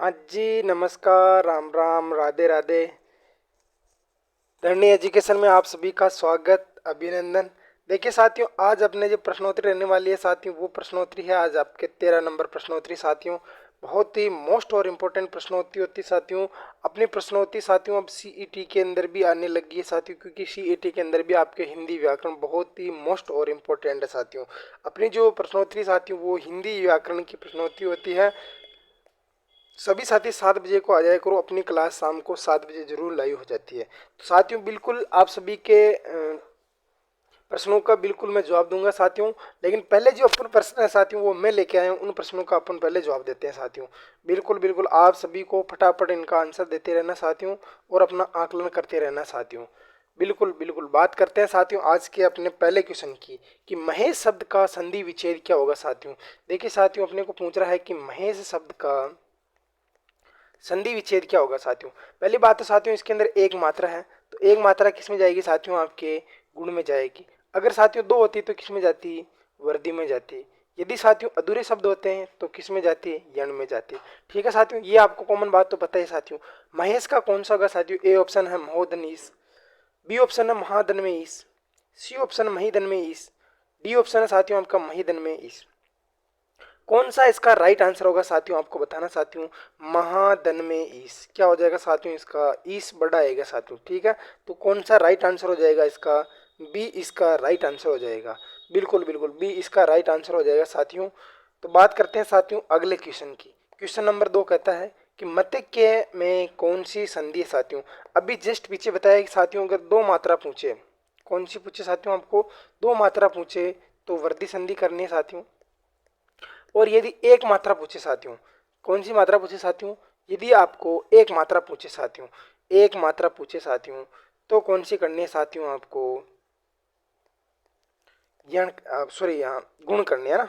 हाँ जी, नमस्कार, राम राम, राधे राधे। धरनी एजुकेशन में आप सभी का स्वागत, अभिनंदन। देखिए साथियों, आज अपने जो प्रश्नोत्तरी रहने वाली है साथियों, वो प्रश्नोत्तरी है आज आपके 13 नंबर प्रश्नोत्तरी साथियों। बहुत ही मोस्ट और इम्पोर्टेंट प्रश्नोत्तरी होती है साथियों। अपनी प्रश्नोत्तरी साथियों अब सीईटी के अंदर भी आने लगी है साथियों, क्योंकि सीईटी के अंदर भी आपके हिंदी व्याकरण बहुत ही मोस्ट और इम्पोर्टेंट है साथियों। अपनी जो प्रश्नोत्तरी साथियों वो हिंदी व्याकरण की प्रश्नोत्तरी होती है। सभी साथी 7 बजे को आ जाया करो, अपनी क्लास शाम को 7 बजे जरूर लाइव हो जाती है। तो साथियों बिल्कुल आप सभी के प्रश्नों का बिल्कुल मैं जवाब दूंगा साथियों। लेकिन पहले जो अपन प्रश्न है साथियों वो मैं लेके आया हूँ, उन प्रश्नों का अपन पहले जवाब देते हैं साथियों। बिल्कुल बिल्कुल आप सभी को फटाफट इनका आंसर देते रहना साथियों, और अपना आकलन करते रहना साथियों। बिल्कुल बिल्कुल बात करते हैं साथियों आज के अपने पहले क्वेश्चन की, कि महेश शब्द का संधि विच्छेद क्या होगा साथियों। देखिए साथियों, अपने को पूछ रहा है कि महेश शब्द का संधि विच्छेद क्या होगा साथियों। पहली बात तो साथियों इसके अंदर एक मात्रा है, तो एक मात्रा किस में जाएगी साथियों, आपके गुण में जाएगी। अगर साथियों दो होती तो किस में जाती, वर्दी में जाती। यदि साथियों अधूरे शब्द होते हैं तो किस में जाती, यण में जाती। ठीक है साथियों, ये आपको कॉमन बात तो पता है साथियों। महेश का कौन सा होगा साथियों, ए ऑप्शन है महोदन ईस, बी ऑप्शन है महाधन में ईस, सी ऑप्शन है महीधन में ईस, डी ऑप्शन है साथियों आपका महीधन में ईस। कौन सा इसका राइट आंसर होगा साथियों, आपको बताना साथियों। महाधन में ईस क्या हो जाएगा साथियों, इसका ईस बड़ा आएगा साथियों। ठीक है, तो कौन सा राइट आंसर हो जाएगा इसका, बी इसका राइट आंसर हो जाएगा। बिल्कुल बिल्कुल बी इसका राइट आंसर हो जाएगा साथियों। तो बात करते हैं साथियों अगले क्वेश्चन की। क्वेश्चन नंबर 2 कहता है कि मत्स्य में कौन सी संधि है साथियों। अभी जस्ट पीछे बताया कि साथियों अगर दो मात्रा पूछे, कौन सी पूछे साथियों, आपको दो मात्रा पूछे तो वर्दी संधि करनी है साथियों। और यदि एक मात्रा पूछे साथियों, कौन सी मात्रा पूछे साथियों, यदि आपको एक मात्रा पूछे साथियों, एक मात्रा पूछे साथियों, तो कौन सी करनी है साथियों, आपको यण सॉरी यहाँ गुण करनी है ना,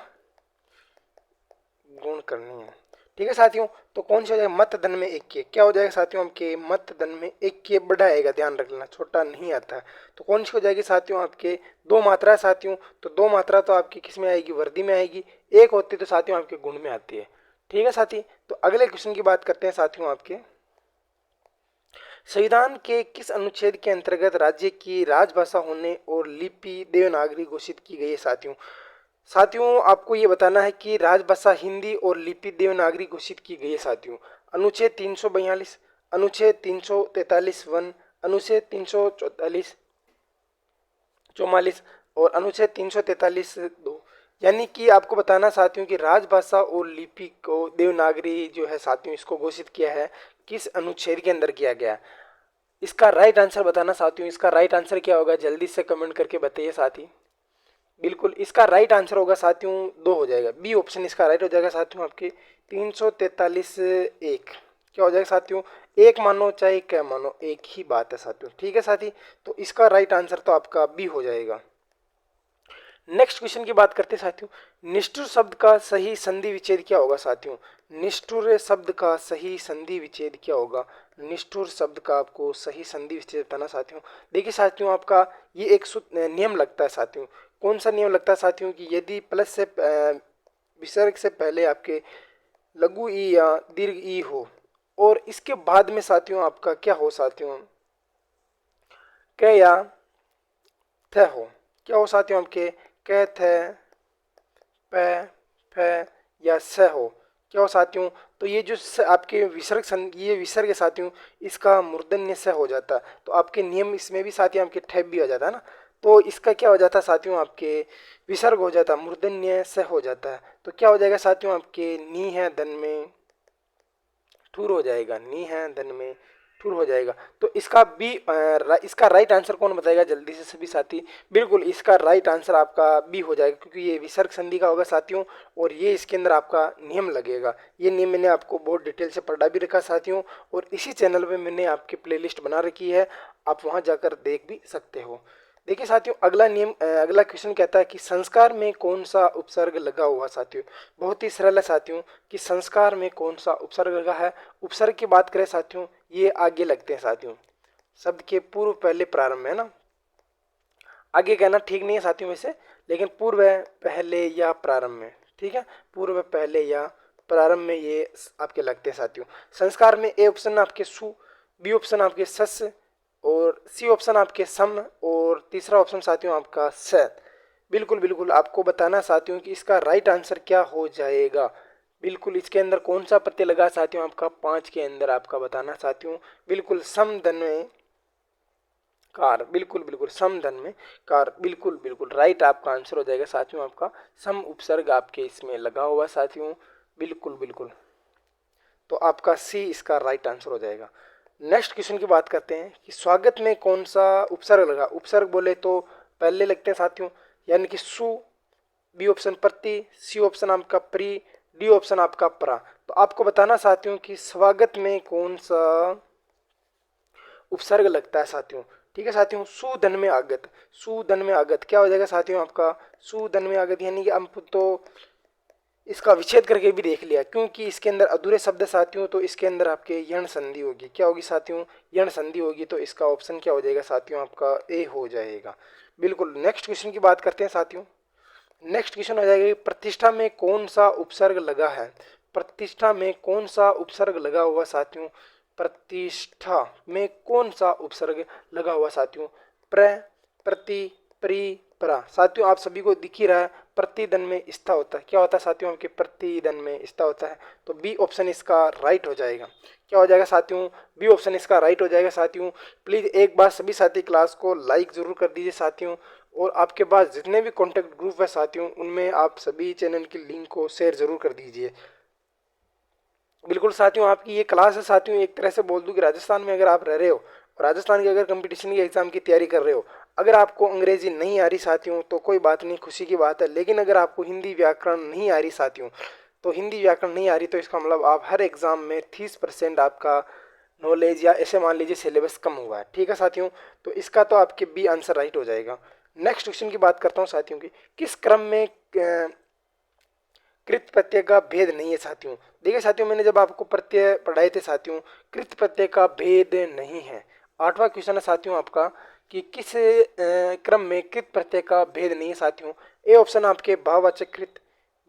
गुण करनी है। ठीक है साथियों, तो कौन सा हो जाएगा, मत धन में एक के क्या हो जाएगा साथियों, आपके मत धन में एक के बड़ा आएगा, ध्यान रख लेना, छोटा नहीं आता है। तो कौन सी हो जाएगी साथियों, आपके दो मात्रा है साथियों, तो दो मात्रा तो आपकी किस में आएगी, वर्दी में आएगी। एक होती तो साथियों आपके गुण में आती है। ठीक है साथी, तो अगले क्वेश्चन की बात करते हैं साथियों आपके। संविधान के किस अनुच्छेद के अंतर्गत राज्य की राजभाषा होने और लिपि देवनागरी घोषित की गई है साथियों। साथियों आपको ये बताना है कि राजभाषा हिंदी और लिपि देवनागरी घोषित की गई है साथियों। अनुच्छेद 342, अनुच्छेद 343(1), अनुच्छेद 344 और अनुच्छेद 343(2। यानी कि आपको बताना साथियों कि राजभाषा और लिपि को देवनागरी जो है साथियों, इसको घोषित किया है किस अनुच्छेद के अंदर किया गया। इसका राइट आंसर बताना साथियों, इसका राइट आंसर क्या होगा, जल्दी से कमेंट करके बताइए साथी। बिल्कुल इसका राइट आंसर होगा साथियों, दो हो जाएगा, बी ऑप्शन इसका राइट हो जाएगा साथियों, आपके 343(1) क्या हो जाएगा साथियों, एक मानो चाहे क्या मानो एक ही बात है साथियों। ठीक है साथी, तो इसका राइट आंसर तो आपका बी हो जाएगा। नेक्स्ट क्वेश्चन की बात करते हैं साथियों, निष्ठुर शब्द का सही संधि विच्छेद क्या होगा साथियों। निष्ठुर शब्द का सही संधि विच्छेद क्या होगा, निष्ठुर शब्द का आपको सही संधि विच्छेद बताना साथियों। देखिए साथियों आपका ये एक नियम लगता है साथियों। कौन सा नियम लगता है साथियों, कि यदि प्लस से विसर्ग से पहले आपके लघु ई या दीर्घ ई हो, और इसके बाद में साथियों आपका क्या हो साथियों, क या थ हो। क्या हो साथियों, आपके क थ प फ या स हो। क्या हो साथियों, तो ये जो आपके विसर्ग ये विसर्ग है साथियों, इसका मूर्धन्य स हो जाता है। तो आपके नियम इसमें भी साथियों आपके ठेप भी हो जाता है ना, तो इसका क्या हो जाता है साथियों, आपके विसर्ग हो जाता है, मूर्धन्य स हो जाता है। तो क्या हो जाएगा साथियों, आपके नी है धन में ठुर हो जाएगा, नी है धन में ठुर हो जाएगा। तो इसका बी इसका राइट आंसर कौन बताएगा जल्दी से सभी साथी। बिल्कुल इसका राइट आंसर आपका बी हो जाएगा, क्योंकि ये विसर्ग संधि का होगा साथियों, और ये इसके अंदर आपका नियम लगेगा। ये नियम मैंने आपको बहुत डिटेल से पढ़ा भी रखा साथियों, और इसी चैनल पे मैंने आपकी प्लेलिस्ट बना रखी है, आप वहाँ जाकर देख भी सकते हो। देखिए साथियों अगला नियम अगला क्वेश्चन कहता है कि संस्कार में कौन सा उपसर्ग लगा हुआ साथियों। बहुत ही सरल है साथियों, कि संस्कार में कौन सा उपसर्ग लगा है। उपसर्ग की बात करें साथियों, ये आगे लगते हैं साथियों, शब्द के पूर्व पहले प्रारंभ में ना, आगे कहना ठीक नहीं है साथियों वैसे, लेकिन पूर्व पहले या प्रारंभ में। ठीक है, पूर्व पहले या प्रारंभ में ये आपके लगते हैं साथियों। संस्कार में ए ऑप्शन आपके सु, बी ऑप्शन आपके सस और सी ऑप्शन आपके सम और तीसरा ऑप्शन साथियों आपका स। बिल्कुल बिल्कुल आपको बताना साथियों कि इसका राइट आंसर क्या हो जाएगा। बिल्कुल इसके अंदर कौन सा प्रत्यय लगा साथियों आपका 5 के अंदर आपका बताना साथियों। बिल्कुल सम धन में कार, बिल्कुल बिल्कुल सम धन में कार, बिल्कुल बिल्कुल राइट आपका आंसर हो जाएगा साथियों आपका सम उपसर्ग आपके इसमें लगा हुआ साथियों। बिल्कुल बिल्कुल तो आपका सी इसका राइट आंसर हो जाएगा। नेक्स्ट क्वेश्चन की बात करते हैं कि स्वागत में कौन सा उपसर्ग लगा। उपसर्ग बोले तो पहले लगते हैं साथियों, यानी कि सु, बी ऑप्शन प्रति, सी ऑप्शन आपका प्री, डी ऑप्शन आपका परा। तो आपको बताना साथियों कि स्वागत में कौन सा उपसर्ग लगता है साथियों। ठीक है साथियों, सुधन में आगत, सुधन में आगत क्या हो जाएगा साथियों आपका सुधन में आगत, यानी कि हम तो इसका विच्छेद करके भी देख लिया क्योंकि इसके अंदर अधूरे शब्द साथियों, तो इसके अंदर आपके यण संधि होगी। क्या होगी साथियों, यण संधि होगी। तो इसका ऑप्शन क्या हो जाएगा साथियों आपका ए हो जाएगा। बिल्कुल नेक्स्ट क्वेश्चन की बात करते हैं साथियों। नेक्स्ट क्वेश्चन हो जाएगा प्रतिष्ठा में कौन सा उपसर्ग लगा है। प्रतिष्ठा में कौन सा उपसर्ग लगा हुआ साथियों। प्रतिष्ठा में कौन सा उपसर्ग लगा हुआ साथियों। प्र, प्रति, प्री, परा। साथियों आप सभी को दिख ही रहा है प्रतिदन में स्था होता है। क्या होता है साथियों आपके प्रतिदन में स्था होता है। तो बी ऑप्शन इसका राइट हो जाएगा। क्या हो जाएगा साथियों, बी ऑप्शन इसका राइट हो जाएगा साथियों। प्लीज एक बार सभी साथी क्लास को लाइक जरूर कर दीजिए साथियों, और आपके पास जितने भी कॉन्टेक्ट ग्रुप है साथियों उनमें आप सभी चैनल की लिंक को शेयर जरूर कर दीजिए। बिल्कुल साथियों आपकी ये क्लास है साथियों, एक तरह से बोल दूं कि राजस्थान में अगर आप रह रहे हो और राजस्थान के अगर कंपटीशन के एग्जाम की तैयारी कर रहे हो, अगर आपको अंग्रेजी नहीं आ रही साथियों तो कोई बात नहीं, खुशी की बात है। लेकिन अगर आपको हिंदी व्याकरण नहीं आ रही साथियों, तो हिंदी व्याकरण नहीं आ रही तो इसका मतलब आप हर एग्जाम में 30% आपका नॉलेज या ऐसे मान लीजिए सिलेबस कम हुआ है। ठीक है साथियों, तो इसका तो आपके बी आंसर राइट हो जाएगा। नेक्स्ट क्वेश्चन की बात करता हूँ साथियों की, किस क्रम में कृत प्रत्यय का भेद नहीं है साथियों। देखिए साथियों मैंने जब आपको प्रत्यय पढ़ाए थे साथियों, कृत प्रत्यय का भेद नहीं है। 8वां क्वेश्चन है साथियों आपका कि किस क्रम में कृत प्रत्यय का भेद नहीं है साथियों। ए ऑप्शन आपके भाववाचक कृत,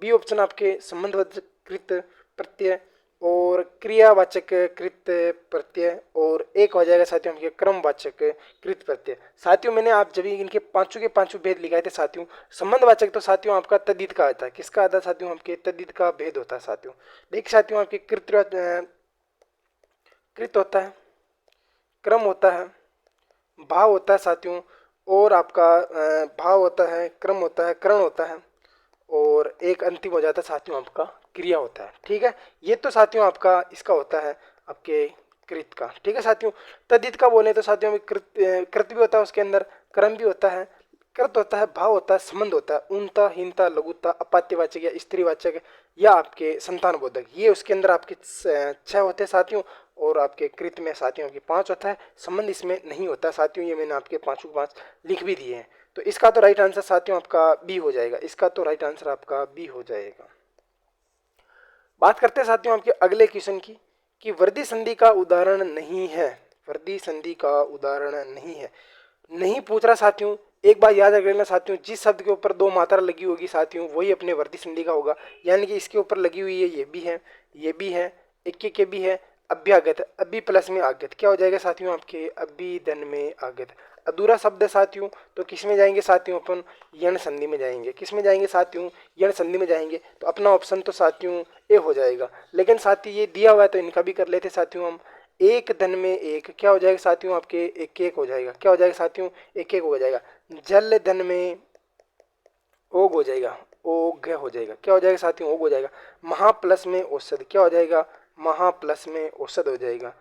बी ऑप्शन आपके संबंधवाचक कृत प्रत्यय और क्रियावाचक कृत प्रत्यय, और एक हो जाएगा साथियों आपके क्रमवाचक कृत प्रत्यय। साथियों मैंने आप जब इनके पांचों के पांचों भेद लिखाए थे साथियों, संबंधवाचक तो साथियों आपका तद्धित का आता है। किसका आता है साथियों, आपके तद्धित का भेद होता है साथियों। देखिए साथियों आपके कृत होता है, क्रम होता है, भाव होता है साथियों, और आपका भाव होता है, क्रम होता है, करण होता है, और एक अंतिम हो जाता है साथियों आपका क्रिया होता है। ठीक है, ये तो साथियों आपका इसका होता है आपके कृत का। ठीक है साथियों, तद्धित का बोले तो साथियों में कृत भी होता है, उसके अंदर क्रम भी होता है, कृत होता है, भाव होता है, संबंध होता है, ऊनता, हीनता, लघुता, अपात्यवाचक या स्त्रीवाचक या आपके संतान बोधक, ये उसके अंदर आपके 6 होते हैं साथियों। और आपके कृत में साथियों के 5 होता है, संबंध इसमें नहीं होता साथियों। ये मैंने आपके 5 के 5 लिख भी दिए हैं। तो इसका तो राइट आंसर साथियों आपका बी हो जाएगा। इसका तो राइट आंसर आपका बी हो जाएगा। बात करते हैं साथियों आपके अगले क्वेश्चन की कि वर्दी संधि का उदाहरण नहीं है। वर्दी संधि का उदाहरण नहीं है, नहीं पूछ रहा साथियों। एक बार याद रख लेना साथियों, जिस शब्द के ऊपर 2 मात्रा लगी होगी साथियों वही अपने वर्दी संधि का होगा। यानी कि इसके ऊपर लगी हुई है, ये भी है, ये भी है, इक्के के भी है, अभ्यागत, अभी प्लस में आगत। क्या हो जाएगा साथियों आपके अभी धन में आगत। अधूरा शब्द है साथियों, तो किस में जाएंगे साथियों अपन, यण संधि में जाएंगे। किस में जाएंगे साथियों, यण संधि में जाएंगे। तो अपना ऑप्शन तो साथियों ए हो जाएगा। लेकिन साथी ये दिया हुआ है तो इनका भी कर लेते साथियों हम। एक धन में एक क्या हो जाएगा साथियों आपके एक एक हो जाएगा। क्या हो जाएगा साथियों, एक एक हो जाएगा। जल धन में ओग हो जाएगा, ओघ हो जाएगा। क्या हो जाएगा साथियों, ओग हो जाएगा। महा प्लस में औषध, क्या हो जाएगा, महा प्लस में औषध हो जाएगा।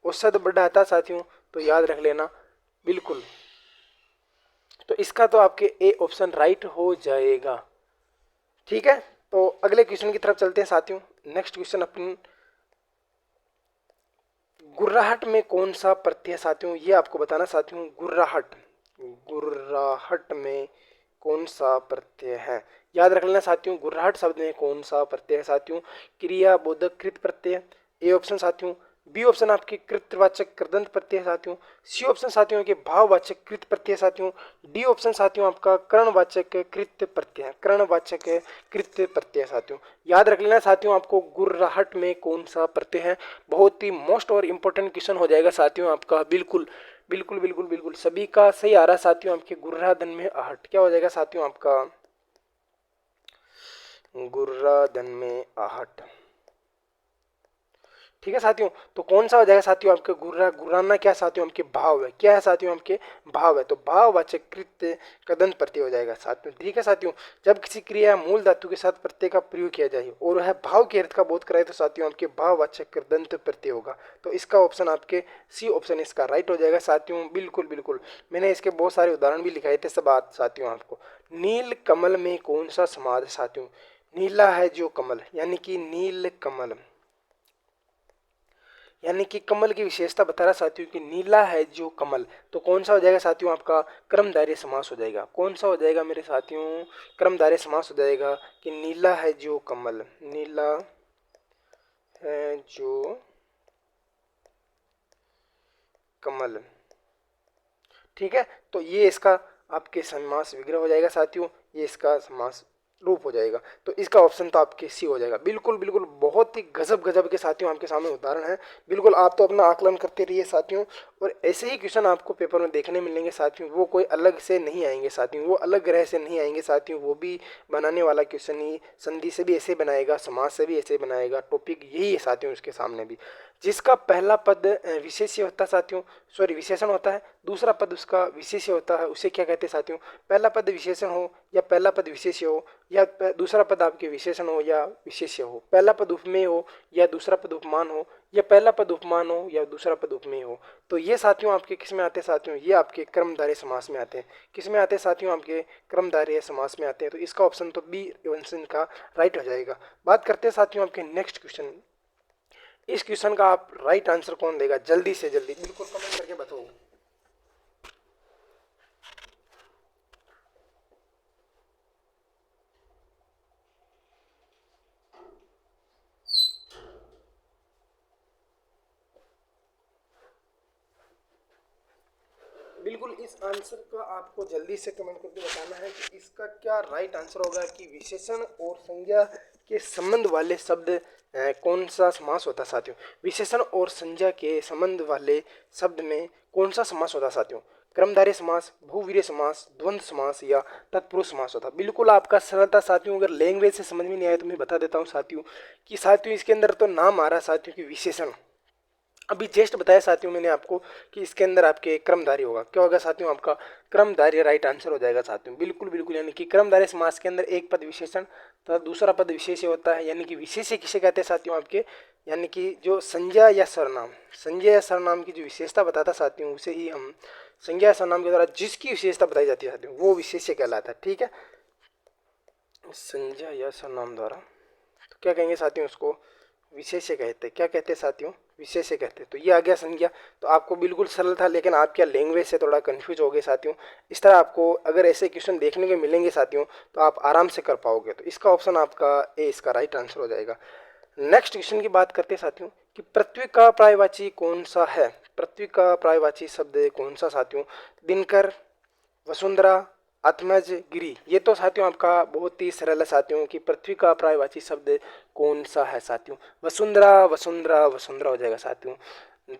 औषध बढ़ाता साथियों, तो याद रख लेना बिल्कुल। तो इसका तो आपके ए ऑप्शन राइट हो जाएगा। ठीक है, तो अगले क्वेश्चन की तरफ चलते हैं साथियों। नेक्स्ट क्वेश्चन अपन, गुर्राहट में कौन सा प्रत्यय साथियों, ये आपको बताना साथियों। गुर्राहट, गुर्राहट में कौन सा प्रत्यय है, याद रख लेना साथियों। गुर्राहट शब्द में कौन सा प्रत्यय है साथियों, क्रिया बोधक कृत प्रत्यय। ए ऑप्शन साथियों बी ऑप्शन आपके कृतवाचक कृदंत प्रत्यय साथियों, सी ऑप्शन साथियों के भाववाचक कृत प्रत्यय साथियों, डी ऑप्शन साथियों आपका कर्णवाचक कृत प्रत्यय, कर्णवाचक कृत प्रत्यय साथियों। याद रख लेना साथियों आपको गुर्राहट में कौन सा प्रत्यय है, बहुत ही मोस्ट और इम्पोर्टेंट क्वेश्चन हो जाएगा साथियों आपका। बिल्कुल बिल्कुल बिल्कुल बिल्कुल सभी का सही आ रहा साथियों, आपके गुर्राधन में आहट क्या हो जाएगा साथियों आपका, गुर्राधन में आहट। ठीक है साथियों, तो कौन सा हो जाएगा साथियों आपके गुर्राना क्या साथियों आपके भाव है, क्या है साथियों आपके भाव है, तो भाववाचक कृत कदंत प्रत्यय हो जाएगा साथियों। ठीक है साथियों, जब किसी क्रिया मूल धातु के साथ प्रत्यय का प्रयोग किया जाए और वह भाव के अर्थ का बोध कराए तो साथियों आपके भाववाचक कृदंत प्रत्यय होगा। तो इसका ऑप्शन आपके सी ऑप्शन इसका राइट हो जाएगा साथियों। बिल्कुल बिल्कुल, मैंने इसके बहुत सारे उदाहरण भी लिखाए थे सब बात साथियों आपको। नील कमल में कौन सा समाज है साथियों, नीला है जो कमल, यानी कि नील कमल, यानी कि कमल की विशेषता बता रहा साथियों कि नीला है जो कमल, तो कौन सा हो जाएगा साथियों आपका कर्मधारय समास हो जाएगा। कौन सा हो जाएगा मेरे साथियों, कर्मधारय समास हो जाएगा कि नीला है जो कमल, नीला है जो कमल। ठीक है, तो ये इसका आपके समास विग्रह हो जाएगा साथियों, ये इसका समास रूप हो जाएगा। तो इसका ऑप्शन तो आपके सी हो जाएगा। बिल्कुल बिल्कुल, बहुत ही गजब गजब के साथियों आपके सामने उदाहरण है। बिल्कुल आप तो अपना आकलन करते रहिए साथियों, और ऐसे ही क्वेश्चन आपको पेपर में देखने मिलेंगे साथियों। वो कोई अलग से नहीं आएंगे साथियों, वो अलग ग्रह से नहीं आएंगे साथियों, वो भी बनाने वाला क्वेश्चन ही संधि से भी ऐसे बनाएगा, समाज से भी ऐसे बनाएगा, टॉपिक यही है साथियों उसके सामने भी। जिसका पहला पद विशेष्य होता है साथियों, सॉरी विशेषण होता है, दूसरा पद उसका विशेष्य होता है, उसे क्या कहते हैं साथियों, पहला पद विशेषण हो या पहला पद विशेष्य हो, या दूसरा पद आपके विशेषण हो या विशेष्य हो, पहला पद उपमेय हो या दूसरा पद उपमान हो, या पहला पद उपमान हो या दूसरा पद उपमेय हो। तो ये साथियों आपके किस में आते हैं साथियों, ये आपके कर्मधारय समास में आते हैं। किस में आते हैं साथियों, आपके कर्मधारय समास में आते हैं। तो इसका ऑप्शन तो बी ऑप्शन का राइट हो जाएगा। बात करते हैं साथियों आपके नेक्स्ट क्वेश्चन। इस क्वेश्चन का आप राइट आंसर कौन देगा, जल्दी से जल्दी बिल्कुल कमेंट करके बताओ। बिल्कुल इस आंसर का आपको जल्दी से कमेंट करके बताना है कि इसका क्या राइट आंसर होगा कि विशेषण और संज्ञा के संबंध वाले शब्द कौन सा समास होता है साथियों। विशेषण और संज्ञा के संबंध वाले शब्द में कौन सा समास होता है साथियों, कर्मधारय समास, भूविरेय समास, द्वंद्व समास या तत्पुरुष समास होता है। बिल्कुल आपका सरलता साथियों, अगर लैंग्वेज से समझ में नहीं आया तो मैं बता देता हूँ साथियों कि साथियों इसके अंदर तो नाम आ रहा है साथियों की विशेषण, अभी जस्ट बताया साथियों मैंने आपको कि इसके अंदर आपके क्रमधारी होगा। क्या होगा साथियों, आपका क्रमधारी राइट आंसर हो जाएगा साथियों। बिल्कुल बिल्कुल, यानी कि क्रमधारी समास के अंदर एक पद विशेषण तथा दूसरा पद विशेष्य होता है। यानी कि विशेष्य किसे कहते हैं साथियों आपके, यानी कि जो संज्ञा या सर्वनाम, संज्ञा या सर्वनाम की जो विशेषता बताता साथियों उसे ही हम संज्ञा या सर्वनाम के द्वारा जिसकी विशेषता बताई जाती है साथियों वो विशेष्य कहलाता है। ठीक है, संज्ञा या सर्वनाम द्वारा तो क्या कहेंगे साथियों, उसको विशेष्य कहते हैं। क्या कहते हैं साथियों, विशेष्य कहते हैं। तो ये आ गया संज्ञा। तो आपको बिल्कुल सरल था, लेकिन आप क्या लैंग्वेज से थोड़ा कंफ्यूज हो गए साथियों। इस तरह आपको अगर ऐसे क्वेश्चन देखने को मिलेंगे साथियों तो आप आराम से कर पाओगे। तो इसका ऑप्शन आपका ए इसका राइट आंसर हो जाएगा। नेक्स्ट क्वेश्चन की बात करते हैं साथियों कि पृथ्वी का पर्यायवाची कौन सा है। पृथ्वी का पर्यायवाची शब्द कौन सा साथियों, दिनकर, वसुंधरा, आत्मज, गिरी। ये तो साथियों आपका बहुत ही सरल है साथियों कि पृथ्वी का पर्यायवाची शब्द कौन सा है साथियों, वसुंधरा वसुंधरा वसुंधरा हो जाएगा साथियों।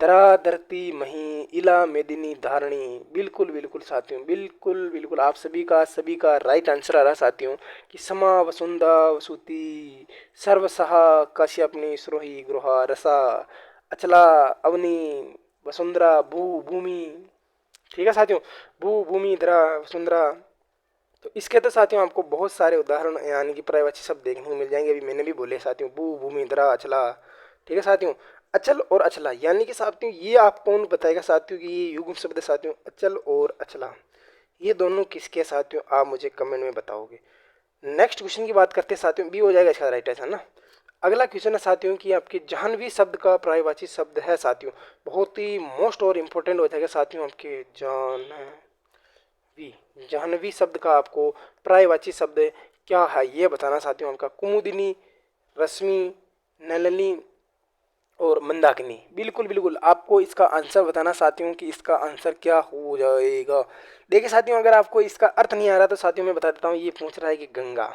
धरा, धरती, मही, इला, मेदिनी, धारणी। बिल्कुल बिल्कुल साथियों, बिल्कुल बिल्कुल आप सभी का राइट आंसर आ रहा साथियों कि समा, वसुंधा, वसुति, सर्वसहा, काश्यपनी, सुरोही, गृहा, रसा, अचला, अवनी, वसुंधरा, भू, भूमि। ठीक है साथियों, भू, भूमि, धरा, वसुंधरा। तो इसके तो साथियों आपको बहुत सारे उदाहरण यानी कि पर्यायवाची शब्द देखने को मिल जाएंगे। अभी मैंने भी बोले साथियों, भू, भूमि, धरा, अचला। ठीक है साथियों, अचल और अचला, यानी कि साथियों ये आपको कौन बताएगा साथियों कि ये युग्म शब्द साथियों अचल और अचला ये दोनों किसके साथियों, आप मुझे कमेंट में बताओगे। नेक्स्ट क्वेश्चन की बात करते हैं साथियों, बी हो जाएगा इसका राइट आंसर ना। अगला क्वेश्चन है साथियों कि आपके जाह्नवी शब्द का पर्यायवाची शब्द है साथियों, बहुत ही मोस्ट और इम्पोर्टेंट हो जाएगा साथियों आपके जाह्नवी। जाह्नवी शब्द का आपको पर्यायवाची शब्द क्या है ये बताना साथियों आपका कुमुदिनी, रश्मि, नलिनी, और मंदाकिनी। बिल्कुल बिल्कुल आपको इसका आंसर बताना साथियों कि इसका आंसर क्या हो जाएगा। देखिए साथियों, अगर आपको इसका अर्थ नहीं आ रहा तो साथियों मैं बता देता हूँ, ये पूछ रहा है कि गंगा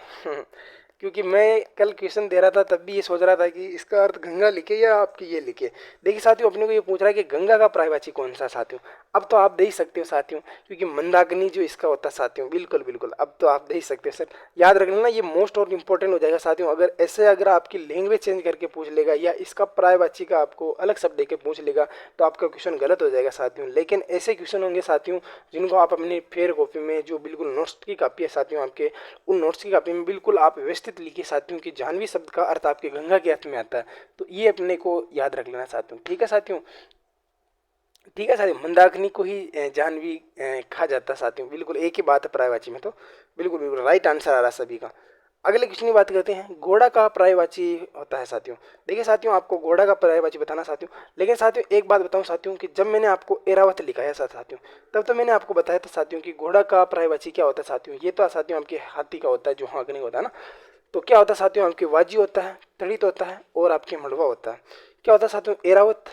क्योंकि मैं कल क्वेश्चन दे रहा था तब भी ये सोच रहा था कि इसका अर्थ गंगा लिखे या आपकी ये लिखे। देखिए साथियों, अपने को ये पूछ रहा है कि गंगा का पर्यायवाची कौन सा साथियों। अब तो आप दे ही सकते हो साथियों, क्योंकि मंदाकिनी जो इसका होता है साथियों। बिल्कुल बिल्कुल अब तो आप दे ही सकते हो सर। याद रख लेना, ये मोस्ट और इम्पोर्टेंट हो जाएगा साथियों। अगर ऐसे अगर आपकी लैंग्वेज चेंज करके पूछ लेगा या इसका पर्यायवाची का आपको अलग शब्द देके पूछ लेगा तो आपका क्वेश्चन गलत हो जाएगा साथियों। लेकिन ऐसे क्वेश्चन होंगे साथियों जिनको आप अपनी फेयर कॉपी में, जो बिल्कुल नोट्स की कॉपी है साथियों आपके, उन नोट्स की कॉपी में बिल्कुल आप व्यवस्थित लिखिए साथियों कि जाह्नवी शब्द का अर्थ आपके गंगा के अर्थ में आता है। तो ये अपने को याद रख लेना साथियों। ठीक है साथियों, ठीक है साथियों, मंदाकिनी को ही जाह्नवी कहा जाता है साथियों। बिल्कुल एक ही बात है पर्यायवाची में। तो बिल्कुल बिल्कुल राइट आंसर आ रहा है सभी का। अगले क्वेश्चन की बात करते हैं, घोड़ा का पर्यायवाची होता है साथियों। देखिए साथियों, आपको घोड़ा का पर्यायवाची बताना साथियों। लेकिन साथियों एक बात बताऊं साथियों कि जब मैंने आपको एरावत लिखाया था साथियों, तब तो मैंने आपको बताया था साथियों कि घोड़ा का पर्यायवाची क्या होता है साथियों। ये तो साथियों आपके हाथी का होता है जो हाँकने होता है ना। तो क्या होता है साथियों, आपके वाजी होता है, तड़ित होता है और आपके मड़वा होता है। क्या होता है साथियों, एरावत,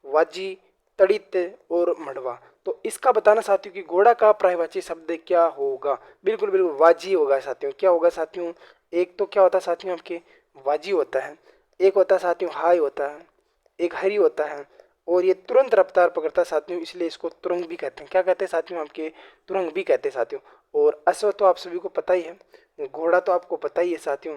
वाजी, तड़ित और मड़वा। तो इसका बताना साथियों कि घोड़ा का पर्यायवाची शब्द क्या होगा। बिल्कुल बिल्कुल वाजी होगा साथियों। क्या होगा साथियों, एक तो क्या होता है साथियों आपके वाजी होता है, एक होता है साथियों हाय होता है, एक हरी होता है, और ये तुरंत रफ्तार पकड़ता है साथियों, इसलिए इसको तुरंग भी कहते हैं। क्या कहते हैं साथियों आपके, तुरंग भी कहते हैं साथियों। और अश्व तो आप सभी को पता ही है, घोड़ा तो आपको पता ही है साथियों।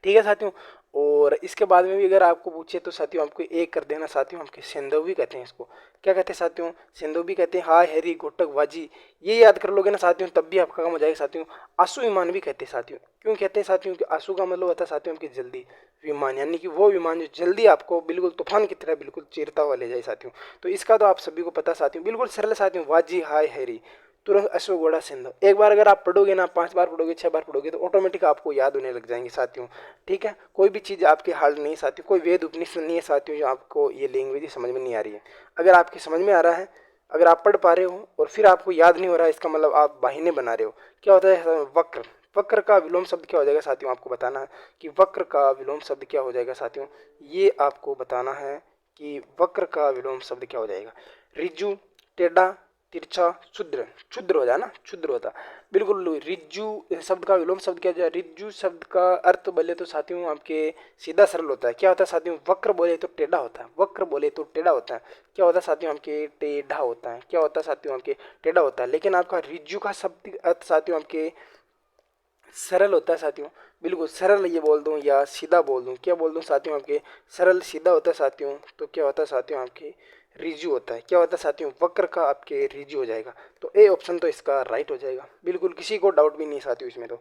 ठीक है साथियों, और इसके बाद में भी अगर आपको पूछे तो साथियों आपको एक कर देना साथियों, आपके सिंधु भी कहते हैं इसको। क्या कहते हैं साथियों, सिंधु भी कहते हैं, हाय हरी घोटक वाजी। ये याद कर लोगे ना साथियों तब भी आपका काम हो जाएगा साथियों। आंसू विमान भी कहते हैं साथियों। क्यों कहते हैं साथियों कि आंसू का मतलब होता है साथियों आपकी जल्दी, विमान यानी कि वो विमान जो जल्दी आपको बिल्कुल तूफान की तरह बिल्कुल चीरता हुआ ले जाए साथियों। तो इसका तो आप सभी को पता साथियों, बिल्कुल सरल साथियों, वाजी हाय हरी तुरंत अश्व घोड़ा सिंधु। एक बार अगर आप पढ़ोगे ना, 5 बार पढ़ोगे, 6 बार पढ़ोगे तो ऑटोमेटिक आपको याद होने लग जाएंगे साथियों। ठीक है, कोई भी चीज़ आपके हार्ड नहीं है साथियों, कोई वेद उपनिषद नहीं है साथियों जो आपको ये लैंग्वेज समझ में नहीं आ रही है। अगर आपकी समझ में आ रहा है, अगर आप पढ़ पा रहे हो और फिर आपको याद नहीं हो रहा है, इसका मतलब आप बहाने बना रहे हो। क्या होता है वक्र, वक्र का विलोम शब्द क्या हो जाएगा साथियों, आपको बताना है कि वक्र का विलोम शब्द क्या हो जाएगा साथियों। ये आपको बताना है कि वक्र का विलोम शब्द क्या हो जाएगा। रिज्जू, टेढ़ा, तिरछा, क्षुद्र। क्षुद्र हो जाए ना, क्षुद्र होता। बिल्कुल, रिज्जू शब्द का विलोम शब्द क्या हो जाए। रिज्जू शब्द का अर्थ बोले तो साथियों आपके सीधा सरल होता है। क्या होता है साथियों, वक्र बोले तो टेढ़ा होता है, वक्र बोले तो टेढ़ा होता है। क्या होता है साथियों आपके टेढ़ा होता है। क्या होता है साथियों आपके टेढ़ा होता है। लेकिन आपका रिज्जू का शब्द अर्थ साथियों आपके सरल होता है साथियों। बिल्कुल सरल ये बोल दूं या सीधा बोल दूं, क्या बोल दूं साथियों आपके सरल सीधा होता है साथियों। तो क्या होता है साथियों आपके रिज्यू होता है। क्या होता है साथियों, वक्र का आपके रिज्यू हो जाएगा। तो ए ऑप्शन तो इसका राइट हो जाएगा। बिल्कुल किसी को डाउट भी नहीं साथियों इसमें। तो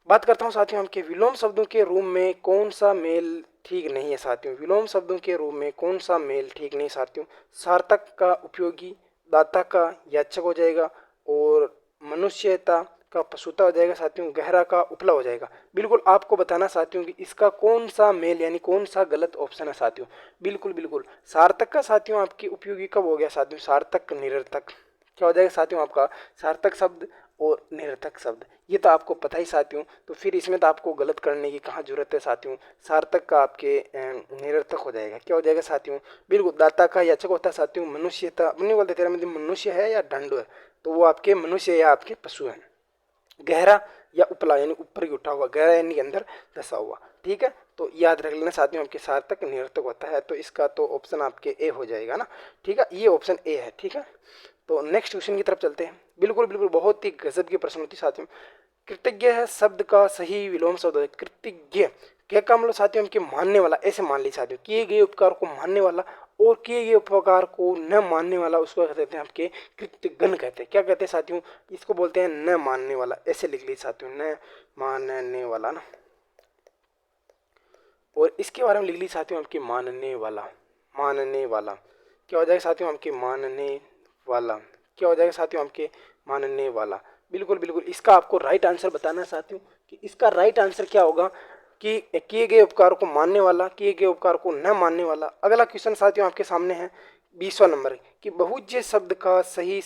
बात करता हूँ साथियों आपके विलोम शब्दों के रूप में कौन सा मेल ठीक नहीं है साथियों। विलोम शब्दों के रूप में कौन सा मेल ठीक नहीं साथियों। सार्थक का उपयोगी, दाता का याचक हो जाएगा, और मनुष्यता का पशुता हो जाएगा साथियों, गहरा का उपला हो जाएगा। बिल्कुल आपको बताना साथियों कि इसका कौन सा मेल यानी कौन सा गलत ऑप्शन है साथियों। बिल्कुल बिल्कुल सार्थक का साथियों आपकी उपयोगी कब हो गया साथियों, सार्थक निरर्थक। क्या हो जाएगा साथियों आपका सार्थक शब्द और निरर्थक शब्द, ये तो आपको पता ही साथियों। तो फिर इसमें तो आपको गलत करने की कहाँ जरूरत है साथियों। सार्थक का आपके निरर्थक हो जाएगा। क्या हो जाएगा साथियों, बिल्कुल दाता का याचक होता है साथियों। मनुष्यता अपने बोलते तेरा मतलब मनुष्य है या दंड है, तो वो आपके मनुष्य या आपके पशु है। गहरा या उपला यानी ऊपर की उठा हुआ, गहरा यानी अंदर धसा हुआ। ठीक है, तो याद रख लेना साथियों आपके सार्थक निरर्थक होता है। तो इसका तो ऑप्शन आपके ए हो जाएगा ना। ठीक है, ये ऑप्शन ए है। ठीक है, तो नेक्स्ट क्वेश्चन की तरफ चलते हैं। बिल्कुल बिल्कुल बहुत ही गजब की प्रश्न होती साथियों। कृतज्ञ है शब्द का सही विलोम शब्द है कृतज्ञ। क्या का मतलब साथियों हमके मानने वाला, ऐसे मान ली साथियों, किए गए उपकार को मानने वाला और किए गए उपकार को न मानने वाला, उसको कहते हैं आपके कृतघ्न कहते हैं। क्या कहते हैं साथियों, इसको बोलते हैं न मानने वाला। ऐसे लिख ली साथियों, न मानने वाला ना। और इसके बारे में लिख ली साथियों आपके मानने वाला, मानने वाला। क्या हो जाएगा साथियों आपके मानने वाला। क्या हो जाएगा साथियों आपके मानने वाला। बिल्कुल बिल्कुल इसका आपको राइट आंसर बताना है साथियों कि इसका राइट आंसर क्या होगा कि किए गए उपकार को मानने वाला, किए गए उपकार को न मानने वाला। अगला क्वेश्चन साथियों आपके सामने है 20वां नंबर कि बहुज्य शब्द का सही,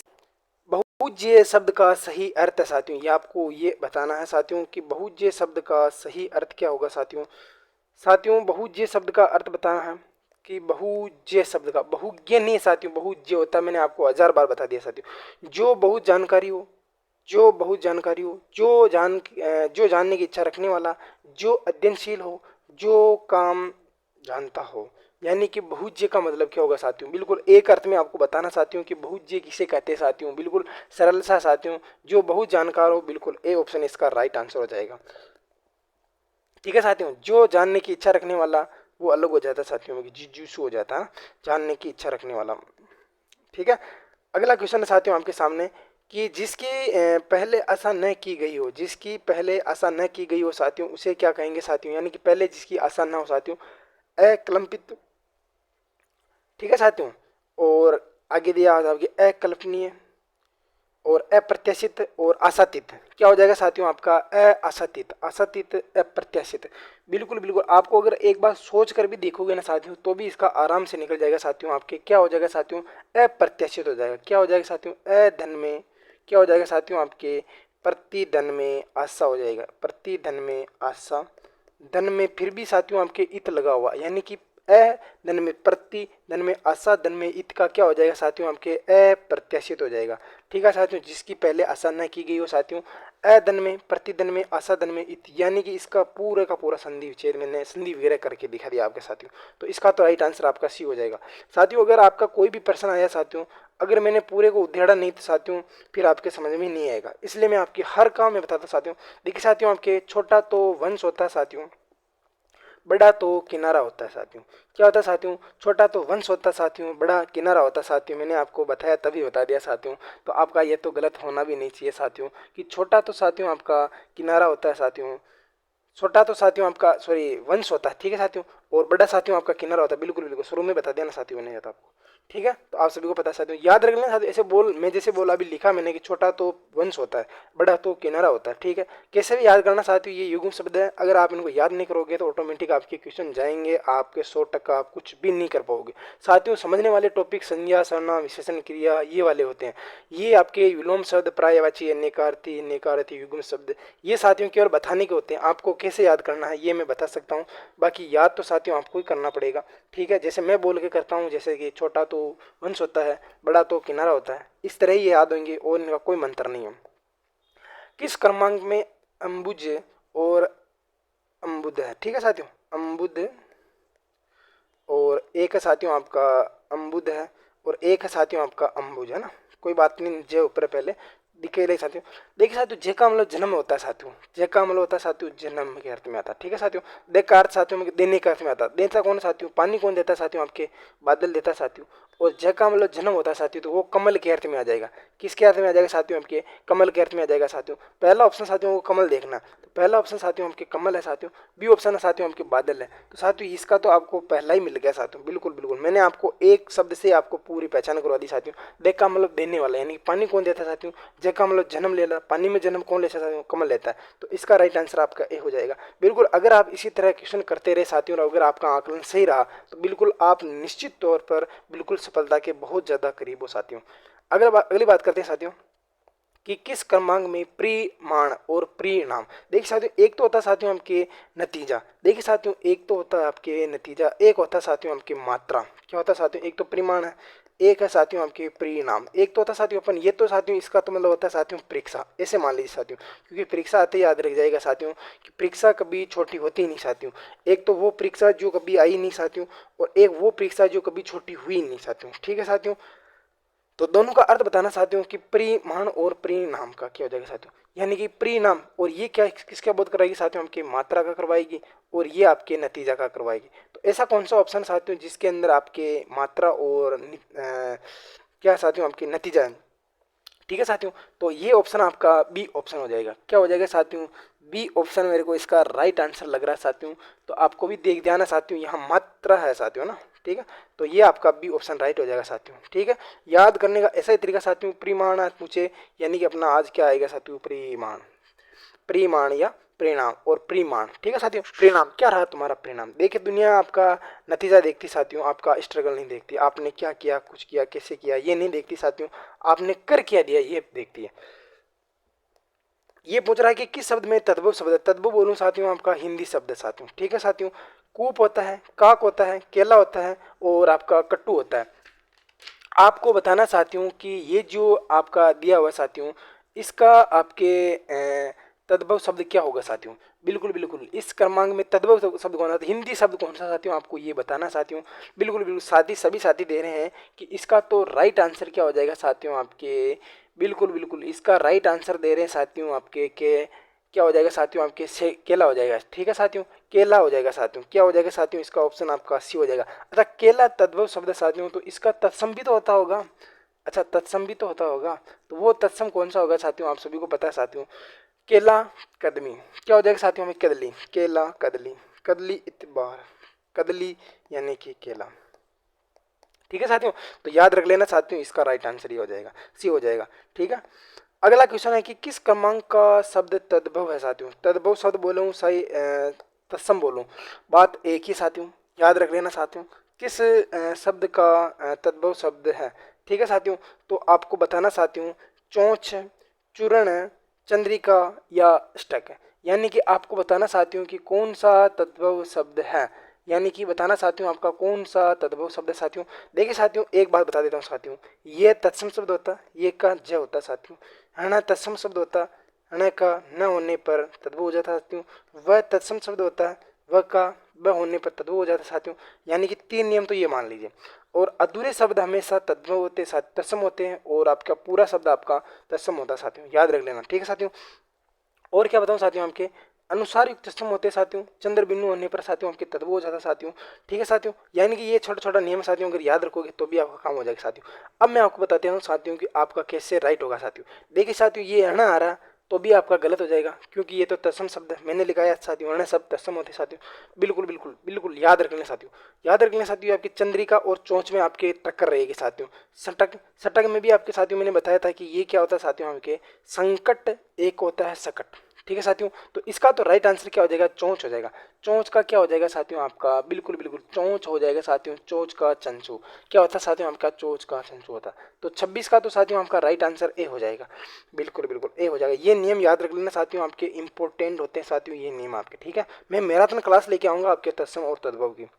बहुज्य शब्द का सही अर्थ है साथियों। ये आपको ये बताना है साथियों कि बहुज्य शब्द का सही अर्थ क्या होगा साथियों। साथियों बहुज्य शब्द का अर्थ बताना है कि बहुज्य शब्द का, बहुज्ञ नहीं साथियों, बहुज्य होता है, मैंने आपको 1000 बार बता दिया साथियों। जो बहुत जानकारी हो, जो बहुत जानकारी हो, जो जानने की इच्छा रखने वाला, जो अध्ययनशील हो, जो काम जानता हो। यानी कि बहुज्य का मतलब क्या होगा साथियों, बिल्कुल एक अर्थ में आपको बताना साथियों कि बहुज्य किसे कहते हैं साथियों, बिल्कुल सरल सा साथियों, जो बहुत जानकार हो, बिल्कुल ए ऑप्शन इसका राइट आंसर हो जाएगा। ठीक है साथियों, जो जानने की इच्छा रखने वाला वो अलग हो जाता है साथियों में, जिज्ञासु हो जाता है, जानने की इच्छा रखने वाला। ठीक है, अगला क्वेश्चन है साथियों आपके सामने कि जिसकी पहले आशा न की गई हो, जिसकी पहले आशा न की गई हो साथियों, उसे क्या कहेंगे साथियों, यानी कि पहले जिसकी आशा ना हो साथियों, अकल्पित। ठीक है साथियों, और आगे दिया आपके अकल्पनीय और अप्रत्याशित और आशातीत। क्या हो जाएगा साथियों आपका आशातीत, आशातीत अप्रत्याशित। बिल्कुल बिल्कुल, आपको अगर एक बार सोच कर भी देखोगे ना साथियों तो भी इसका आराम से निकल जाएगा साथियों। आपके क्या हो जाएगा साथियों, अप्रत्याशित हो जाएगा। क्या हो जाएगा साथियों, धन में क्या हो जाएगा साथियों आपके, प्रतिधन में आशा हो जाएगा, प्रतिधन में आशा। धन में फिर भी साथियों आपके इत लगा हुआ, यानी कि धन में प्रति, धन में आशा, धन में इत का क्या हो जाएगा साथियों आपके अप्रत्याशित हो जाएगा। ठीक है साथियों, जिसकी पहले आशा न की गई हो साथियों, धन में, प्रतिधन में, आशा, धन में, इत, यानी कि इसका पूरे का पूरा संधि विच्छेद मैंने संधि वगैरह करके दिखा दिया आपके साथियों। तो इसका तो राइट आंसर आपका सी हो जाएगा साथियों। अगर आपका कोई भी प्रश्न आया साथियों, अगर मैंने पूरे को उद्धेड़ा नहीं तो साथियों फिर आपके समझ में नहीं आएगा, इसलिए मैं आपकी हर काम में बताता साथियों। देखिए साथियों, आपके छोटा तो वंश होता है साथियों, बड़ा तो किनारा होता है साथियों। क्या होता है साथियों, छोटा तो वंश होता है साथियों, बड़ा किनारा होता है साथियों। मैंने आपको बताया तभी बता दिया साथियों, तो आपका ये तो गलत होना भी नहीं चाहिए साथियों कि छोटा तो साथियों आपका किनारा होता है साथियों, छोटा तो साथियों आपका सॉरी वंश होता है। ठीक है साथियों, और बड़ा साथियों आपका किनारा होता है। बिल्कुल बिल्कुल शुरू में बता दिया ना साथियों ने था आपको। ठीक है, तो आप सभी को पता है साथियों, याद रख लेना साथियों। ऐसे बोल, मैं जैसे बोला अभी लिखा मैंने कि छोटा तो वंश होता है, बड़ा तो किनारा होता है। ठीक है, कैसे भी याद करना साथियों, ये युग्म शब्द है। अगर आप इनको याद नहीं करोगे तो ऑटोमेटिक आपके क्वेश्चन जाएंगे, आपके 100% आप कुछ भी नहीं कर पाओगे साथियों। समझने वाले टॉपिक संज्ञा, सर्वनाम, विशेषण, क्रिया ये वाले होते हैं। ये आपके विलोम शब्द, पर्यायवाची, अन्यकार्थी, अन्यकार्थी, युग्म शब्द, ये साथियों केवल बताने के होते हैं। आपको कैसे याद करना है ये मैं बता सकता हूँ, बाकी याद तो साथियों आपको ही करना पड़ेगा। ठीक है, जैसे मैं बोल के करता हूँ, जैसे कि छोटा तो वंश होता है, बड़ा तो किनारा होता है, इस तरह ही याद होंगे और इनका कोई मंत्र नहीं है। किस क्रमांक में अम्बुज और अम्बुद है। ठीक है साथियों, अम्बुद और एक है साथियों आपका अम्बुद है, और एक है साथियों आपका अम्बुज है ना, कोई बात नहीं, जे ऊपर पहले दिखे रहे साथियों। देखिए साथियों, जे का मतलब जन्म होता है साथियों, जे का मतलब होता है साथियों जन्म के अर्थ में आता है। ठीक है साथियों, दे का अर्थ साथियों में देने के अर्थ में आता है। देता कौन साथियों, पानी कौन देता है साथियों आपके, बादल देता है साथियों। और जय का मतलब जन्म होता है साथियों, तो वो कमल के अर्थ में आ जाएगा। किसके अर्थ में आ जाएगा साथियों आपके, कमल के अर्थ में आ जाएगा साथियों। पहला ऑप्शन साथियों वो कमल देखना, तो पहला ऑप्शन साथियों आपके कमल है साथियों। बी ऑप्शन है साथियों आपके बादल है। तो साथियों इसका तो आपको पहला ही मिल गया साथियों, बिल्कुल बिल्कुल। मैंने आपको एक शब्द से आपको पूरी पहचान करवा दी साथियों। देख का मतलब देने वाला, यानी पानी कौन देता है साथियों, जय का मतलब जन्म लेना, पानी में जन्म कौन लेता है साथियों, कमल लेता है। तो इसका राइट आंसर आपका ए हो जाएगा। बिल्कुल, अगर आप इसी तरह क्वेश्चन करते रहे साथियों, और अगर आपका आकलन सही रहा तो बिल्कुल आप निश्चित तौर पर बिल्कुल सफलता के बहुत ज़्यादा करीब हो साथियों। अगली बात करते हैं साथियों कि किस क्रमांक में परिमाण और परिणाम। देखिए साथियों, एक तो होता है साथियों आपके नतीजा, देखिए साथियों एक तो होता है आपके नतीजा, एक होता है साथियों आपकी मात्रा। क्या होता है साथियों, एक तो परिमाण है, एक है साथियों आपके परिणाम। एक तो होता है साथियों अपन, ये तो साथियों इसका तो मतलब होता है साथियों परीक्षा, ऐसे मान लीजिए साथियों, क्योंकि परीक्षा आते याद रख जाएगा साथियों कि परीक्षा कभी छोटी होती ही नहीं साथियों। एक तो वो परीक्षा जो कभी आई नहीं साथियों, और एक वो परीक्षा जो कभी छोटी हुई नहीं साथियों। ठीक है साथियों, तो दोनों का अर्थ बताना साथियों कि परिमाण और परिणाम का क्या हो जाएगा साथियों, यानी कि परिणाम, और ये क्या किसका बोध करवाएगी साथियों, आपकी मात्रा का करवाएगी, और ये आपके नतीजा का करवाएगी। तो ऐसा कौन सा ऑप्शन साथियों जिसके अंदर आपके मात्रा और क्या साथियों आपके नतीजा है। ठीक है साथियों, तो ये ऑप्शन आपका बी ऑप्शन हो जाएगा। क्या हो जाएगा साथियों, बी ऑप्शन मेरे को इसका राइट आंसर लग रहा है साथियों। तो आपको भी देख ध्यान है साथियों, यहाँ मात्रा है साथियों ना। ठीक है, तो ये आपका बी ऑप्शन राइट हो जाएगा साथियों। ठीक है, याद करने का ऐसा ही तरीका साथियों, परिमाण पूछे यानी कि अपना आज क्या आएगा साथियों, परिमाण, परिमाण या परिणाम और परिमाण। ठीक है साथियों, परिणाम क्या रहा तुम्हारा परिणाम। देखिए दुनिया आपका नतीजा देखती साथियों, आपका स्ट्रगल नहीं देखती, आपने क्या किया, कुछ किया, कैसे किया ये नहीं देखती साथियों, आपने कर क्या दिया ये देखती है। ये पूछ रहा है कि किस शब्द में तद्भव शब्द है। तद्भव बोलूं साथियों आपका हिंदी शब्द है साथियों। ठीक है साथियों, कूप होता है, काक होता है, केला होता है और आपका कट्टू होता है। आपको बताना चाहती हूँ कि ये जो आपका दिया हुआ साथियों, इसका आपके तद्भव शब्द क्या होगा साथियों। बिल्कुल बिल्कुल इस क्रमांक में तद्भव शब्द कौन सा, हिंदी शब्द कौन सा साथियों, आपको ये बताना साथियों। बिल्कुल बिल्कुल साथी, सभी साथी दे रहे हैं कि इसका तो राइट आंसर क्या हो जाएगा साथियों आपके। बिल्कुल बिल्कुल इसका राइट आंसर दे रहे हैं साथियों आपके के क्या हो जाएगा साथियों आपके से केला हो जाएगा। ठीक है साथियों, केला हो जाएगा साथियों। क्या हो जाएगा साथियों, इसका ऑप्शन आपका सी हो जाएगा। अच्छा केला तद्भव शब्द है साथियों, तो इसका तत्सम भी तो होता होगा। अच्छा तत्सम भी तो होता होगा, तो वो तत्सम कौन सा होगा साथियों, आप सभी को पता है साथियों। केला कदमी, क्या हो जाएगा साथियों हमें, कदली, केला कदली, कदली इतबार, कदली यानी कि केला। ठीक है साथियों, तो याद रख लेना साथियों, इसका राइट आंसर ये हो जाएगा, सी हो जाएगा। ठीक है, अगला क्वेश्चन है कि किस क्रमांक का शब्द तद्भव है साथियों। तद्भव शब्द बोलूँ सही तत्सम बोलूँ, बात एक ही साथियों। याद रख लेना साथियों, किस शब्द का तद्भव शब्द है। ठीक है साथियों, तो आपको बताना साथियों, चोंच, चूर्ण, चंद्रिका या अष्टक। यानी कि आपको बताना साथियों कि कौन सा तद्भव शब्द है, यानी कि बताना साथियों आपका कौन सा तद्भव शब्द है साथियों। देखिए साथियों एक बात बता देता हूँ साथियों, ये तत्सम शब्द होता है, ये का ज होता है साथियों। हना तत्सम शब्द होता है, हना का न होने पर तद्भव हो जाता है साथियों। वह तत्सम शब्द होता है, वह का ब होने पर तद्भव हो जाता है साथियों। यानी कि तीन नियम तो ये मान लीजिए। और अधूरे शब्द हमेशा तद्भव होते तत्सम होते हैं, और आपका पूरा शब्द आपका तत्सम होता है साथियों, याद रख लेना। ठीक है साथियों, और क्या बताऊं साथियों आपके अनुसार युक्त तत्सम होते हैं साथियों, चंद्र बिंदु होने पर साथियों आपके तद्भव हो जाता है साथियों। ठीक है साथियों, यानी कि ये छोटा छोटा नियम साथियों अगर याद रखोगे तो भी आपका काम हो जाएगा साथियों। अब मैं आपको बताते हूँ साथियों कि आपका कैसे राइट होगा साथियों। देखिए साथियों ये अण आ रहा तो भी आपका गलत हो जाएगा, क्योंकि ये तो तत्सम शब्द है, मैंने लिखा है साथियों अण शब्द तत्सम होते हैं साथियों। बिल्कुल बिल्कुल बिल्कुल याद रख लें साथियों, याद रख लें साथियों। आपकी चंद्रिका और चोंच में आपके टक्कर रहेगी साथियों। सटक, सटक में भी आपके साथियों मैंने बताया था कि ये क्या होता है साथियों आपके संकट, एक होता है सकट। ठीक है साथियों, तो इसका तो राइट आंसर क्या हो जाएगा, चोंच हो जाएगा। चोंच का क्या हो जाएगा साथियों आपका, बिल्कुल बिल्कुल चोंच हो जाएगा साथियों, चोंच का चंचू। क्या होता है साथियों आपका, चोंच का चंचू होता। तो 26 का तो साथियों आपका राइट आंसर ए हो जाएगा। बिल्कुल बिल्कुल ए हो जाएगा। ये नियम याद रख लेना साथियों, आपके इंपॉर्टेंट होते हैं साथियों ये नियम आपके। ठीक है, मैं मैराथन क्लास लेके आऊंगा आपके तत्सम और तद्भव की।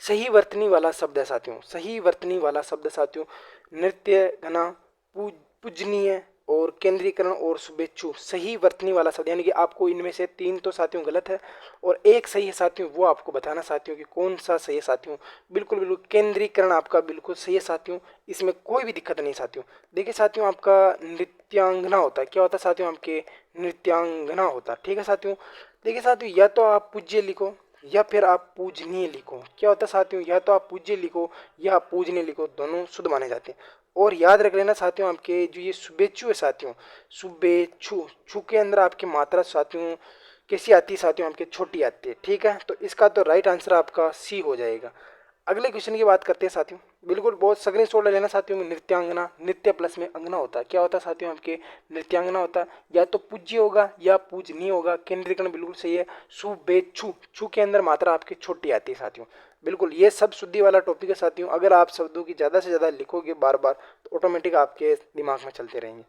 सही वर्तनी वाला शब्द है साथियों, सही वर्तनी वाला शब्द साथियों, नृत्य घना, पूजनीय और केंद्रीकरण और शुभेच्छु। सही वर्तनी वाला शब्द, यानी कि आपको इनमें से तीन तो साथियों गलत है और एक सही है साथियों, वो आपको बताना साथियों कि कौन सा सही है साथियों। बिल्कुल बिल्कुल केंद्रीकरण आपका बिल्कुल सही है साथियों, इसमें कोई भी दिक्कत नहीं साथियों। देखिए साथियों आपका नृत्यांगना होता है, क्या होता है साथियों आपके नृत्यांगना होता है। ठीक है साथियों, देखिए साथियों या तो आप पूज्य लिखो या फिर आप पूजनीय लिखो। क्या होता है साथियों, या तो आप पूज्य लिखो या आप पूजनीय लिखो, दोनों शुद्ध माने जाते हैं। और याद रख लेना साथियों आपके जो ये शुभेच्छु है साथियों, शुभेच्छु, छु के अंदर आपकी मात्रा साथियों कैसी आती है साथियों आपके, छोटी आती है। ठीक है, तो इसका तो राइट आंसर आपका सी हो जाएगा। अगले क्वेश्चन की बात करते हैं साथियों। बिल्कुल बहुत स्क्रीन शॉट ले लेना साथियों में। नृत्यांगना, नृत्य प्लस में अंगना होता है। क्या होता है साथियों आपके नृत्यांगना होता है, या तो पूज्य होगा या पूजनीय होगा। केंद्रीकरण बिल्कुल सही है। शुभेच्छु, छु के अंदर मात्रा आपकी छोटी आती है साथियों। बिल्कुल ये सब शुद्धि वाला टॉपिक है साथियों। अगर आप शब्दों की ज़्यादा से ज़्यादा लिखोगे बार बार तो ऑटोमेटिक आपके दिमाग में चलते रहेंगे।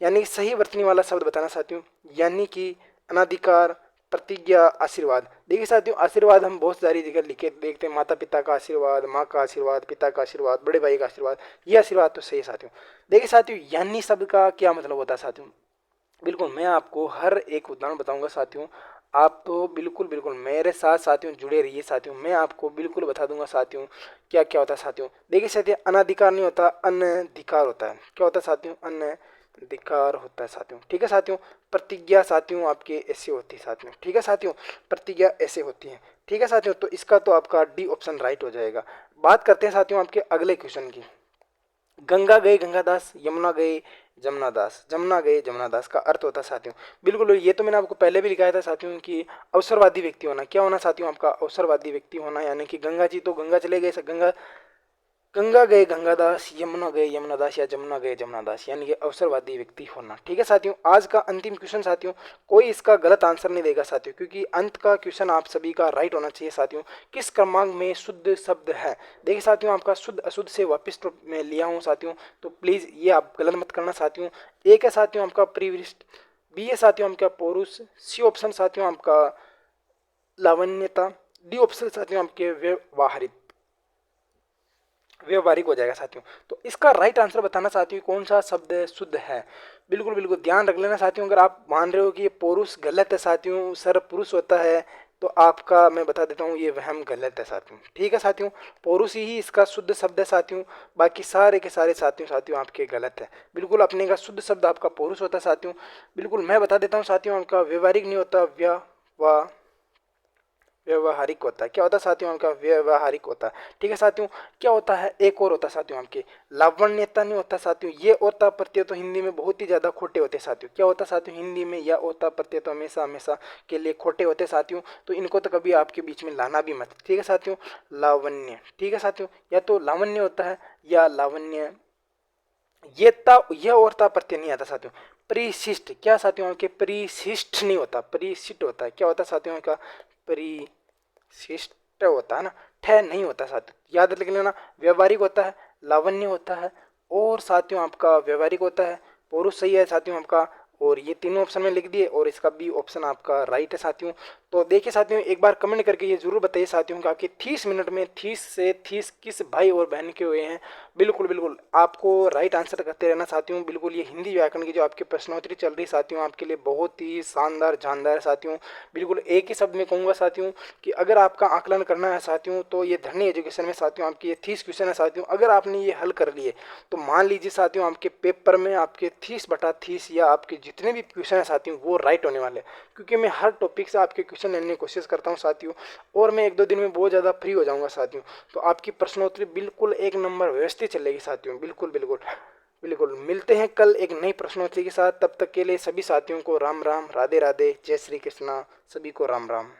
यानी सही वर्तनी वाला शब्द बताना साथियों, यानी कि अनाधिकार, प्रतिज्ञा, आशीर्वाद। देखिए साथियों आशीर्वाद हम बहुत सारी जगह लिखे देखते हैं, माता पिता का आशीर्वाद, माँ का आशीर्वाद, पिता का आशीर्वाद, बड़े भाई का आशीर्वाद, ये आशीर्वाद तो सही है साथियों। देखिए साथियों यानी शब्द का क्या मतलब होता है साथियों, बिल्कुल मैं आपको हर एक उदाहरण बताऊंगा साथियों। आप तो बिल्कुल बिल्कुल मेरे साथ साथियों जुड़े रहिए साथियों, मैं आपको बिल्कुल बता दूंगा साथियों क्या क्या होता है साथियों। देखिए साथियों अनाधिकार नहीं होता, अनधिकार होता है। क्या होता है साथियों, अनधिकार होता है साथियों। ठीक है साथियों, प्रतिज्ञा साथियों आपके ऐसे होती है साथियों। ठीक है साथियों, प्रतिज्ञा ऐसे होती है। ठीक है साथियों, तो इसका तो आपका डी ऑप्शन राइट हो जाएगा। बात करते हैं साथियों आपके अगले क्वेश्चन की। गंगा गए गंगादास, यमुना गए जमुनादास, जमुना गए जमुनादास का अर्थ होता है साथियों, बिल्कुल ये तो मैंने आपको पहले भी लिखाया था साथियों कि अवसरवादी व्यक्ति होना। क्या होना साथियों आपका, अवसरवादी व्यक्ति होना। यानी कि गंगा जी तो गंगा चले गए, गंगा गंगा गए गंगादास, यमुना गए यमुनादास या जमुना गए जमुनादास, यानी कि अवसरवादी व्यक्ति होना। ठीक है साथियों, आज का अंतिम क्वेश्चन साथियों, कोई इसका गलत आंसर नहीं देगा साथियों, क्योंकि अंत का क्वेश्चन आप सभी का राइट होना चाहिए साथियों। किस क्रमांक में शुद्ध शब्द है। देखिए साथियों आपका शुद्ध अशुद्ध से वापस तो मैं लिया हूँ साथियों, तो प्लीज़ ये आप गलत मत करना साथियों। एक है साथियों आपका प्रीविष्ट, बी है साथियों आपका पौरुष, सी ऑप्शन साथियों आपका लावण्यता, डी ऑप्शन साथियों आपके व्यवहारिक हो जाएगा साथियों। तो इसका राइट आंसर बताना साथियों कौन सा शब्द शुद्ध है। बिल्कुल बिल्कुल ध्यान रख लेना साथियों, अगर आप मान रहे हो कि ये पुरुष गलत है साथियों, सर पुरुष होता है, तो आपका मैं बता देता हूँ ये वहम गलत है साथियों। ठीक है साथियों, पुरुष ही इसका शुद्ध शब्द है साथियों, बाकी सारे के सारे साथियों साथियों आपके गलत है। बिल्कुल अपने का शुद्ध शब्द आपका पुरुष होता है साथियों। बिल्कुल मैं बता देता हूँ साथियों, आपका व्यवहारिक नहीं होता, व्यवहारिक होता है। क्या होता है साथियों आपका व्यवहारिक होता है। ठीक है साथियों, क्या होता है एक और होता है साथियों आपके लावण्यता नहीं होता साथियों। ये ओता प्रत्यय तो हिंदी में बहुत ही ज्यादा खोटे होते हैं साथियों। क्या होता है साथियों हिंदी में या ओता प्रत्यय तो हमेशा हमेशा के लिए खोटे होते हैं साथियों, तो इनको तो कभी आपके बीच में लाना भी मत। ठीक है साथियों, लावण्य, ठीक है साथियों, या तो लावण्य होता है या लावण्य, यह औरता प्रत्यय नहीं आता साथियों। परिशिष्ट, क्या साथियों आपके परिशिष्ट नहीं होता, परिशिष्ट होता है। क्या होता है साथियों का परिशिष्ट होता है ना, ठह नहीं होता साथियों, याद रख लेना। व्यवहारिक होता है, लावण्य होता है, और साथियों आपका व्यवहारिक होता है, पुरुष सही है साथियों आपका। और ये तीनों ऑप्शन में लिख दिए और इसका बी ऑप्शन आपका राइट है साथियों। तो देखिए साथियों, एक बार कमेंट करके ये जरूर बताइए साथियों कि आपके 30 मिनट में 30 से 30 किस भाई और बहन के हुए हैं। बिल्कुल बिल्कुल आपको राइट आंसर करते रहना साथियों। बिल्कुल ये हिंदी व्याकरण की जो आपकी प्रश्नोत्तरी चल रही साथियों आपके लिए बहुत ही शानदार जानदार है साथियों। बिल्कुल एक ही शब्द में कहूँगा साथियों कि अगर आपका आकलन करना है साथियों, तो ये धन्य एजुकेशन में साथियों आपके ये 30 क्वेश्चन है साथियों। अगर आपने ये हल कर लिए तो मान लीजिए साथियों आपके पेपर में आपके 30/30 या आपके जितने भी क्वेश्चन है साथियों वो राइट होने वाले हैं। क्योंकि मैं हर टॉपिक से आपके क्वेश्चन लेने की कोशिश करता हूँ साथियों, और मैं 1-2 दिन में बहुत ज़्यादा फ्री हो जाऊँगा साथियों। तो आपकी प्रश्नोत्तरी बिल्कुल एक नंबर व्यवस्थित चलेगी साथियों। बिल्कुल बिल्कुल बिल्कुल मिलते हैं कल एक नई प्रश्नोत्तरी के साथ। तब तक के लिए सभी साथियों को राम राम, राधे राधे, जय श्री कृष्णा, सभी को राम राम।